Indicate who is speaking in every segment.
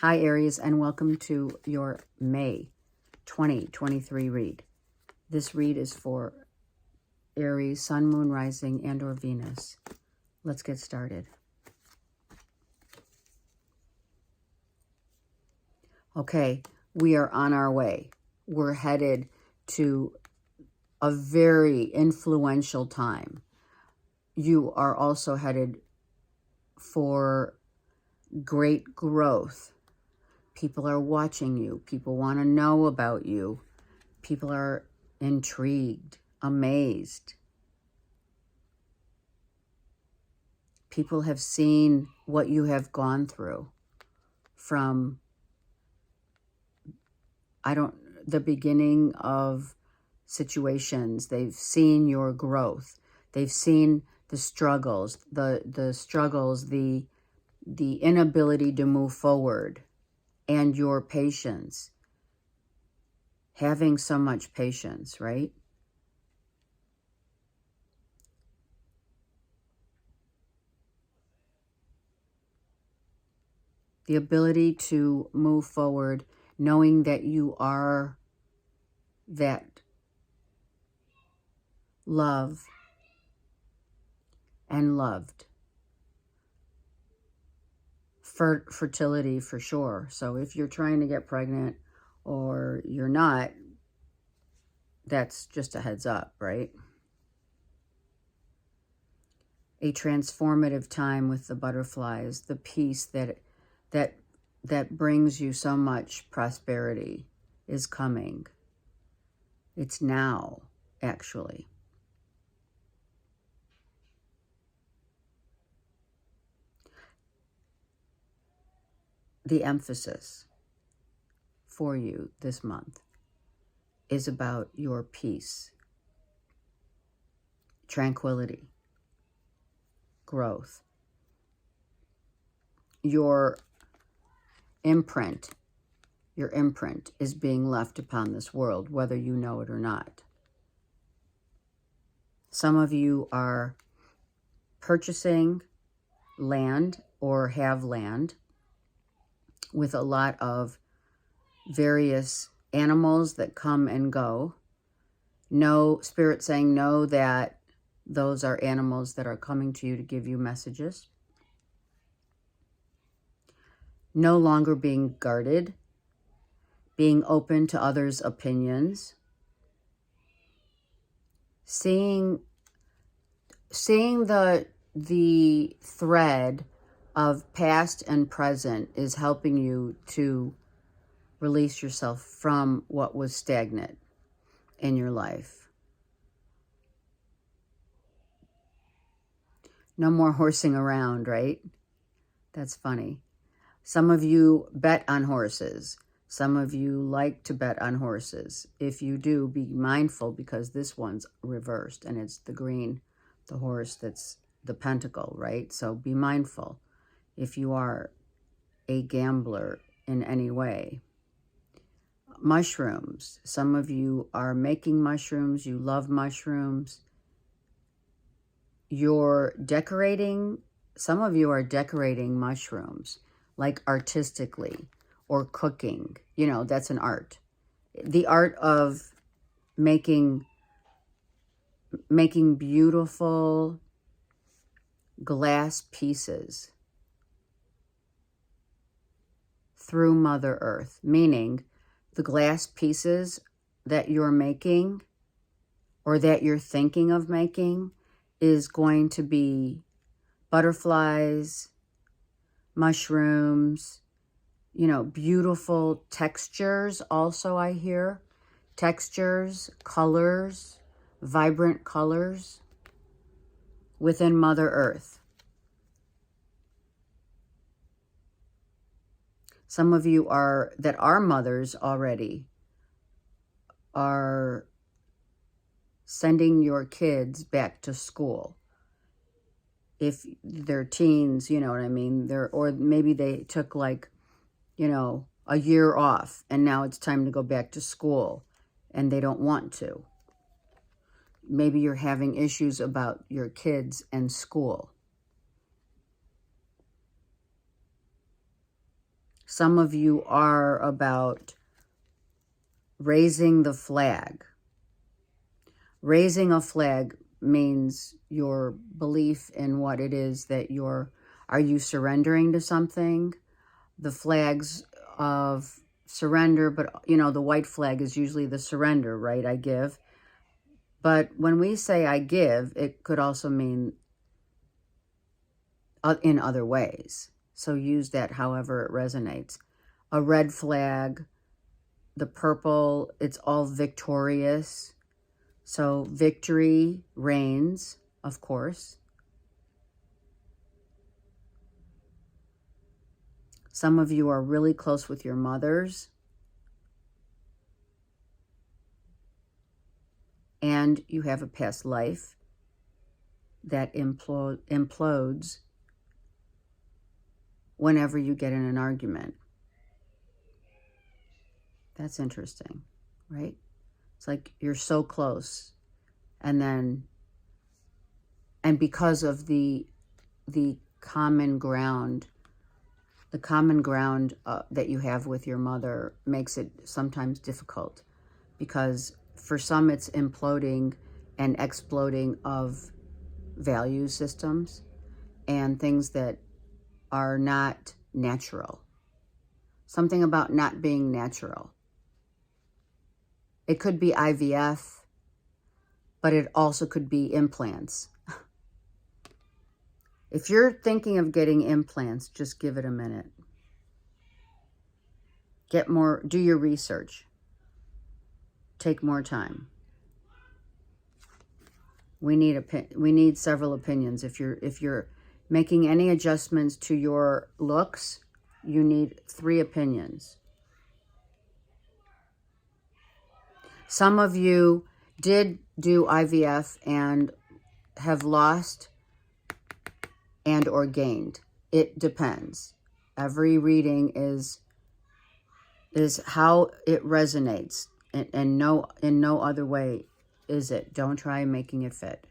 Speaker 1: Hi, Aries, and welcome to your May 2023 read. This read is for Aries, Sun, Moon, Rising, and or Venus. Let's get started. Okay, we are on our way. We're headed to a very influential time. You are also headed for great growth. People are watching you. People want to know about you. People are intrigued, amazed. People have seen what you have gone through from, the beginning of situations. They've seen your growth. They've seen the struggles, the inability to move forward, and your patience. Having so much patience, right? The ability to move forward, knowing that you are that love and loved. Fertility for sure. So if you're trying to get pregnant or you're not, that's just a heads up, right? A transformative time with the butterflies, the peace that brings you so much prosperity is coming. It's now, actually. The emphasis for you this month is about your peace, tranquility, growth. Your imprint is being left upon this world, whether you know it or not. Some of you are purchasing land or have land with a lot of various animals that come and go. No, Spirit saying know that those are animals that are coming to you to give you messages. No longer being guarded, being open to others' opinions, seeing the thread of past and present is helping you to release yourself from what was stagnant in your life. No more horsing around, right? That's funny. Some of you bet on horses. Some of you like to bet on horses. If you do, be mindful because this one's reversed and it's the green, the horse that's the pentacle, right? So be mindful if you are a gambler in any way. Mushrooms. Some of you are making mushrooms. You love mushrooms. You're decorating. Some of you are decorating mushrooms, like artistically, or cooking. You know, that's an art. The art of making beautiful glass pieces through Mother Earth, meaning the glass pieces that you're making or that you're thinking of making is going to be butterflies, mushrooms, you know, beautiful textures also, I hear. Textures, colors, vibrant colors within Mother Earth. Some of you that are mothers already are sending your kids back to school. If they're teens, you know what I mean? Or maybe they took like, you know, a year off and now it's time to go back to school and they don't want to. Maybe you're having issues about your kids and school. Some of you are about raising the flag. Raising a flag means your belief in what it is that are you surrendering to something? The flags of surrender, but you know, the white flag is usually the surrender, right? I give. But when we say I give, it could also mean in other ways. So use that however it resonates. A red flag, the purple, it's all victorious. So victory reigns, of course. Some of you are really close with your mothers. And you have a past life that implodes whenever you get in an argument. That's interesting, right? It's like you're so close. And because of the common ground, that you have with your mother makes it sometimes difficult, because for some it's imploding and exploding of value systems and things that are not natural. Something about not being natural. It could be IVF, but it also could be implants. If you're thinking of getting implants, just give it a minute. Do your research. Take more time. We need several opinions. If you're making any adjustments to your looks, you need 3 opinions. Some of you did do IVF and have lost and or gained. It depends. Every reading is how it resonates, and in no other way is it. Don't try making it fit.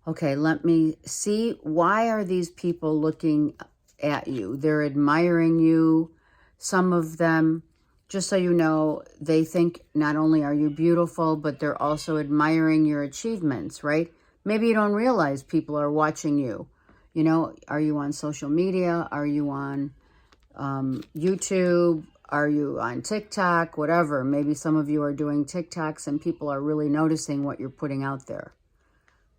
Speaker 1: Okay, let me see. Why are these people looking at you? They're admiring you. Some of them, just so you know, they think not only are you beautiful, but they're also admiring your achievements, right? Maybe you don't realize people are watching you. You know, are you on social media? Are you on YouTube? Are you on TikTok? Whatever. Maybe some of you are doing TikToks and people are really noticing what you're putting out there,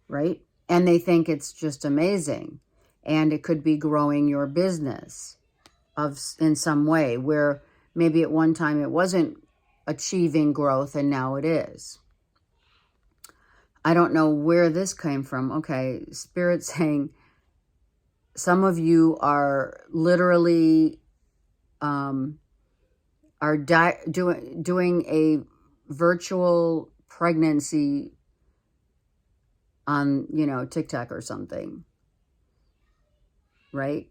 Speaker 1: right? And they think it's just amazing. And it could be growing your business in some way, where maybe at one time it wasn't achieving growth and now it is. I don't know where this came from. Okay, Spirit saying some of you are literally doing a virtual pregnancy on, TikTok or something, right?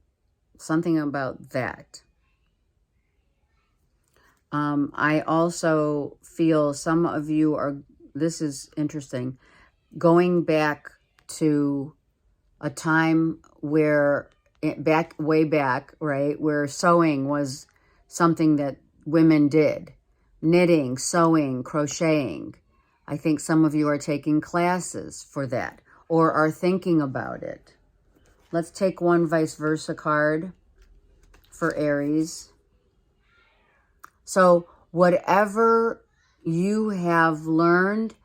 Speaker 1: Something about that. I also feel some of you are, this is interesting, going back to a time where, way back, right, where sewing was something that women did. Knitting, sewing, crocheting. I think some of you are taking classes for that or are thinking about it. Let's take one vice versa card for Aries. So whatever you have learned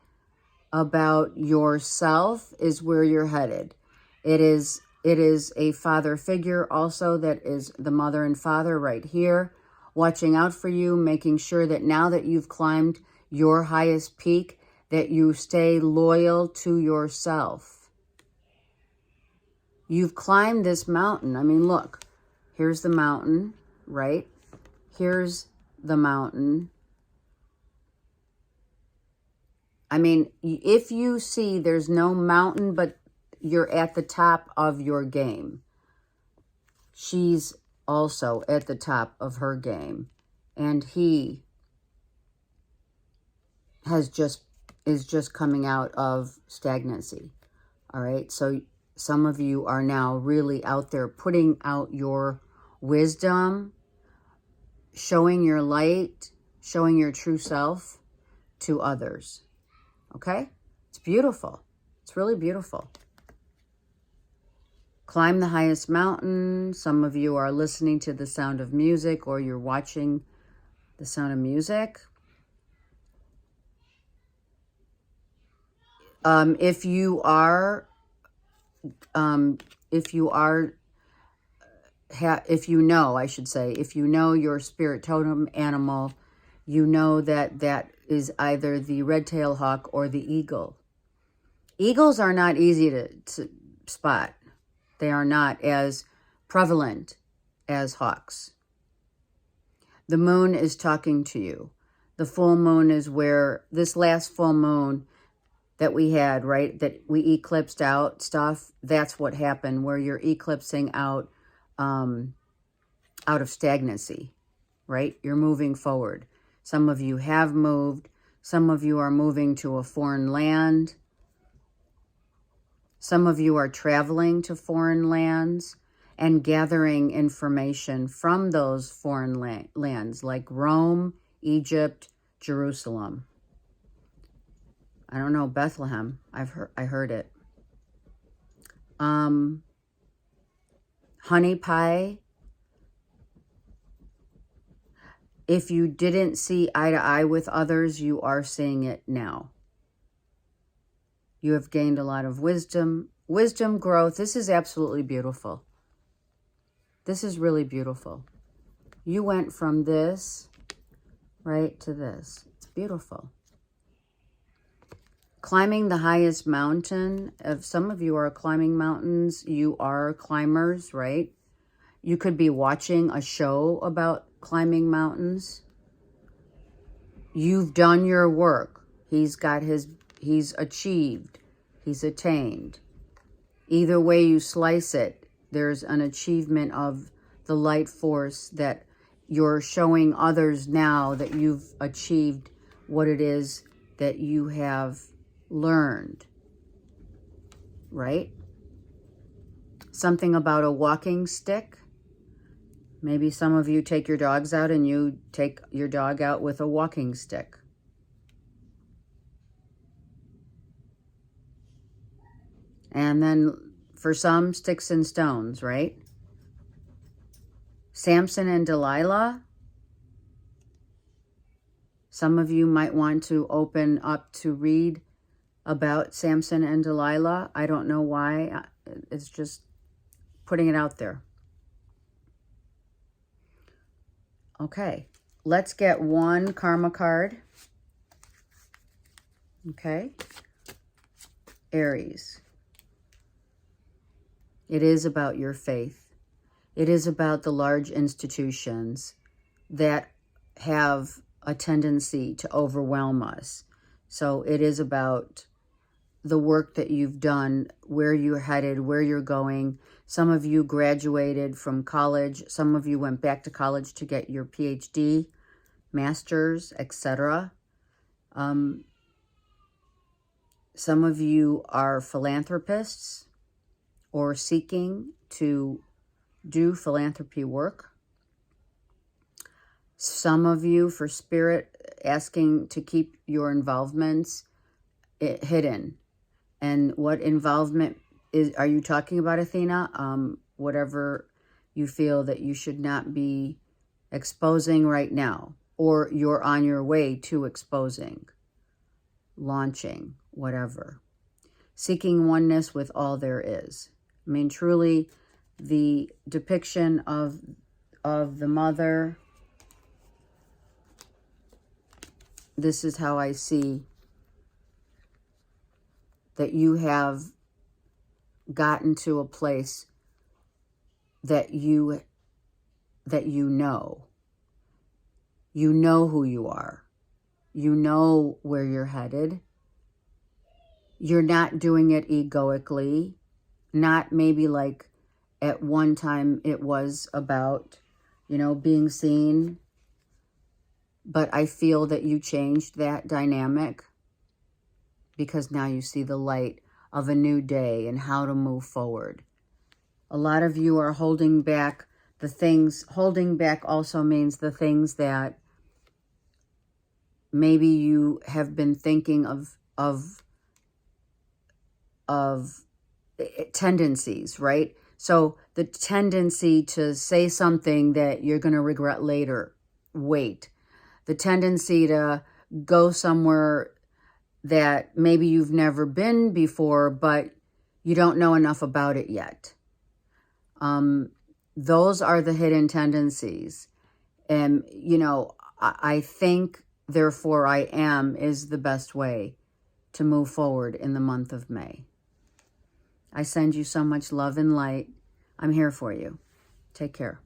Speaker 1: about yourself is where you're headed. It is a father figure also that is the mother and father right here, watching out for you, making sure that now that you've climbed your highest peak, that you stay loyal to yourself. You've climbed this mountain. I mean, look, here's the mountain, right? Here's the mountain. I mean, if you see there's no mountain, but you're at the top of your game. She's also at the top of her game. And he is just coming out of stagnancy. All right. So some of you are now really out there putting out your wisdom, showing your light, showing your true self to others. Okay? It's beautiful. It's really beautiful. Climb the highest mountain. Some of you are listening to the sound of music, or you're watching the sound of music. If you know your spirit totem animal, you know that is either the red-tailed hawk or the eagle. Eagles are not easy to spot. They are not as prevalent as hawks. The moon is talking to you. The full moon is where this last full moon that we had, right, that we eclipsed out stuff, that's what happened, where you're eclipsing out of stagnancy, right? You're moving forward. Some of you have moved. Some of you are moving to a foreign land. Some of you are traveling to foreign lands and gathering information from those foreign lands, like Rome, Egypt, Jerusalem. I don't know, Bethlehem. I heard it. Honey pie. If you didn't see eye to eye with others, you are seeing it now. You have gained a lot of wisdom growth. This is absolutely beautiful. This is really beautiful. You went from this, right, to this. It's beautiful. Climbing the highest mountain. If some of you are climbing mountains, you are climbers, right? You could be watching a show about climbing mountains. You've done your work. He's achieved. He's attained. Either way you slice it, there's an achievement of the light force that you're showing others now that you've achieved what it is that you have learned, right? Something about a walking stick. Maybe some of you take your dogs out and you take your dog out with a walking stick. And then for some, sticks and stones, right? Samson and Delilah. Some of you might want to open up to read about Samson and Delilah. I don't know why. It's just putting it out there. Okay, let's get one karma card. Okay. Aries. It is about your faith. It is about the large institutions that have a tendency to overwhelm us. So it is about the work that you've done, where you're headed, where you're going. Some of you graduated from college. Some of you went back to college to get your PhD, master's, etc. Some of you are philanthropists or seeking to do philanthropy work. Some of you, for spirit, asking to keep your involvements hidden. And what involvement are you talking about, Athena? Whatever you feel that you should not be exposing right now, or you're on your way to exposing, launching, whatever. Seeking oneness with all there is. I mean, truly, the depiction of the mother, this is how I see that you have gotten to a place that you know. You know who you are. You know where you're headed. You're not doing it egoically. Not maybe like at one time it was about, being seen. But I feel that you changed that dynamic because now you see the light of a new day and how to move forward. A lot of you are holding back The things, holding back also means the things that maybe you have been thinking of tendencies, right? So the tendency to say something that you're going to regret later, wait. The tendency to go somewhere that maybe you've never been before, but you don't know enough about it yet. Those are the hidden tendencies. And, you know, I think, therefore I am is the best way to move forward in the month of May. I send you so much love and light. I'm here for you. Take care.